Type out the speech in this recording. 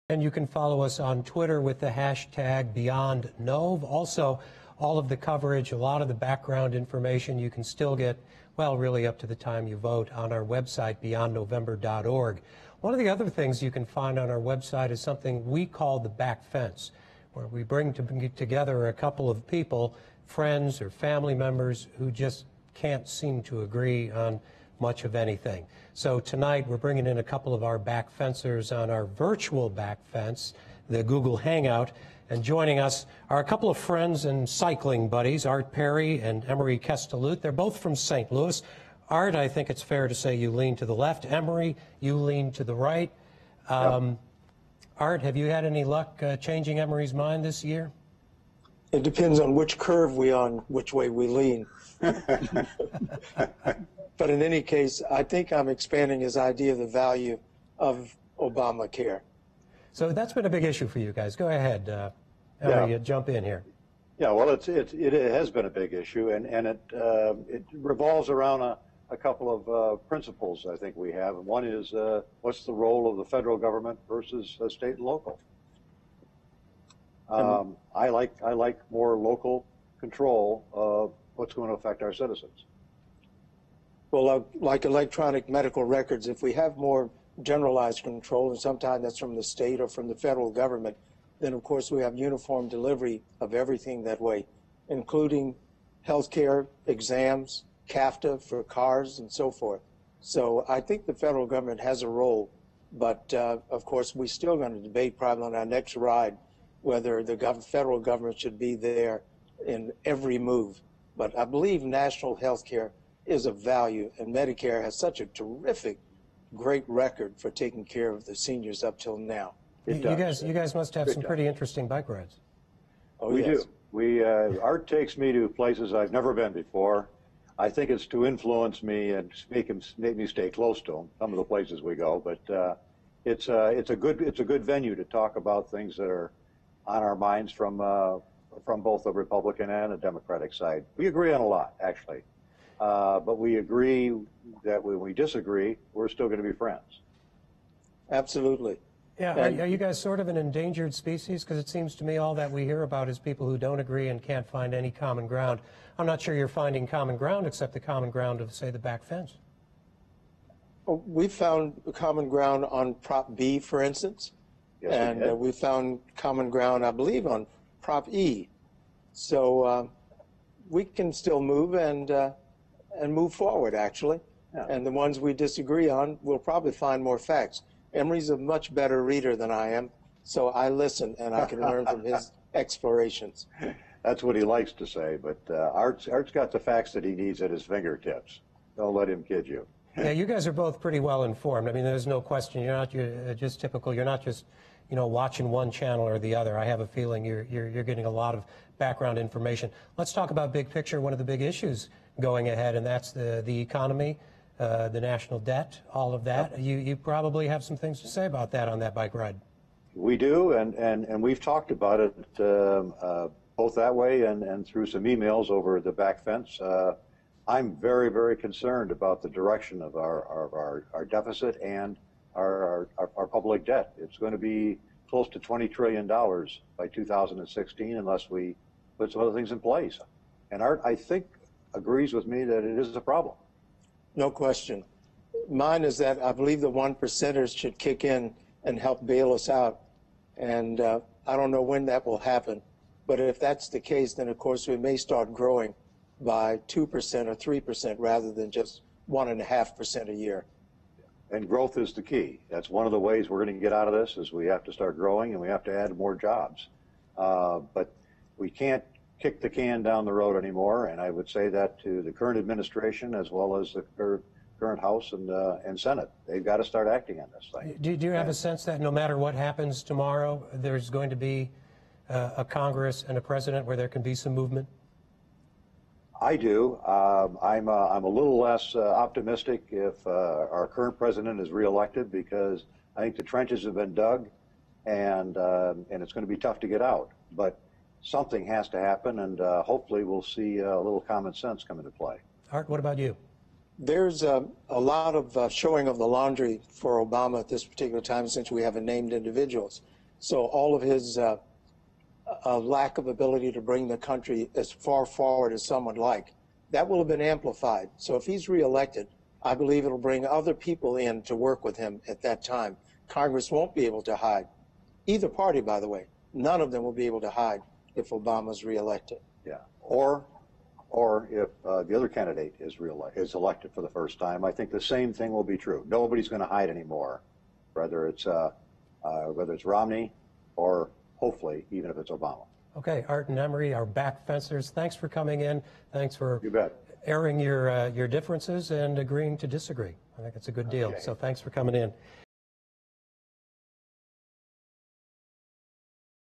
And you can follow us on Twitter with the hashtag BeyondNove. Also, all of the coverage, a lot of the background information you can still get, well, really up to the time you vote on our website, beyondnovember.org. One of the other things you can find on our website is something we call the back fence, where we bring together a couple of people, friends or family members, who just can't seem to agree on much of anything. So tonight we're bringing in a couple of our back fencers on our virtual back fence, the Google Hangout, and joining us are a couple of friends and cycling buddies, Art Perry and Emery Kestelut. They're both from St. Louis. Art, I think it's fair to say you lean to the left. Emery, you lean to the right. Yep. Art, have you had any luck changing Emery's mind this year? It depends on which curve we're on, which way we lean. But in any case, I think I'm expanding his idea of the value of Obamacare. So that's been a big issue for you guys. Go ahead, Emery, jump in here. Yeah, well, it has been a big issue, and it revolves around a couple of principles I think we have. One is what's the role of the federal government versus state and local. I like more local control of what's going to affect our citizens. Well, like electronic medical records, if we have more generalized control, and sometimes that's from the state or from the federal government, then of course we have uniform delivery of everything that way, including healthcare, exams, CAFTA for cars, and so forth. So I think the federal government has a role, but of course we're still going to debate probably on our next ride whether the federal government should be there in every move. But I believe national health care is of value, and Medicare has such a terrific, great record for taking care of the seniors up till now. You guys must have some pretty interesting bike rides. Oh, we yes. do. Art takes me to places I've never been before. I think it's to influence me and make me stay close to him. Some of the places we go, but it's a good venue to talk about things that are on our minds from both the Republican and the Democratic side. We agree on a lot, actually, but we agree that when we disagree, we're still going to be friends. Absolutely. Yeah, are you guys sort of an endangered species? Because it seems to me all that we hear about is people who don't agree and can't find any common ground. I'm not sure you're finding common ground except the common ground of, say, the back fence. Well, we found common ground on Prop B, for instance, Yes, and we found common ground, I believe, on Prop E. So we can still move and move forward, actually. Yeah. And the ones we disagree on, we'll probably find more facts. Emery's a much better reader than I am, so I listen and I can learn from his explorations. That's what he likes to say, but Art's got the facts that he needs at his fingertips. Don't let him kid you. Yeah, you guys are both pretty well informed. I mean, there's no question. You're not just typical. You're not just, watching one channel or the other. I have a feeling you're getting a lot of background information. Let's talk about big picture. One of the big issues going ahead, and that's the economy, the national debt, all of that. Yep. You probably have some things to say about that on that bike ride. We do, and we've talked about it both that way and through some emails over the back fence. I'm very, very concerned about the direction of our deficit and our public debt. It's going to be close to $20 trillion by 2016 unless we put some other things in place. And Art, I think, agrees with me that it is a problem. No question. Mine is that I believe the 1%ers should kick in and help bail us out. And I don't know when that will happen. But if that's the case, then of course we may start growing by 2% or 3% rather than just 1.5% a year. And growth is the key. That's one of the ways we're going to get out of this is we have to start growing and we have to add more jobs. But we can't kick the can down the road anymore. And I would say that to the current administration as well as the current House and Senate. They've got to start acting on this thing. Do you have a sense that no matter what happens tomorrow, there's going to be a Congress and a president where there can be some movement? I do. I'm a little less optimistic if our current president is reelected because I think the trenches have been dug and it's going to be tough to get out. But something has to happen, and hopefully we'll see a little common sense come into play. Art, what about you? There's a lot of showing of the laundry for Obama at this particular time since we haven't named individuals. So all of his lack of ability to bring the country as far forward as some would like, that will have been amplified. So if he's reelected, I believe it'll bring other people in to work with him at that time. Congress won't be able to hide. Either party, by the way, none of them will be able to hide if Obama's reelected. Yeah. Or if the other candidate is elected for the first time, I think the same thing will be true. Nobody's going to hide anymore, whether it's Romney or hopefully even if it's Obama. Okay, Art and Emery, our back fencers, thanks for coming in. Thanks for You bet. airing your differences and agreeing to disagree. I think it's a good deal. Okay. So thanks for coming in.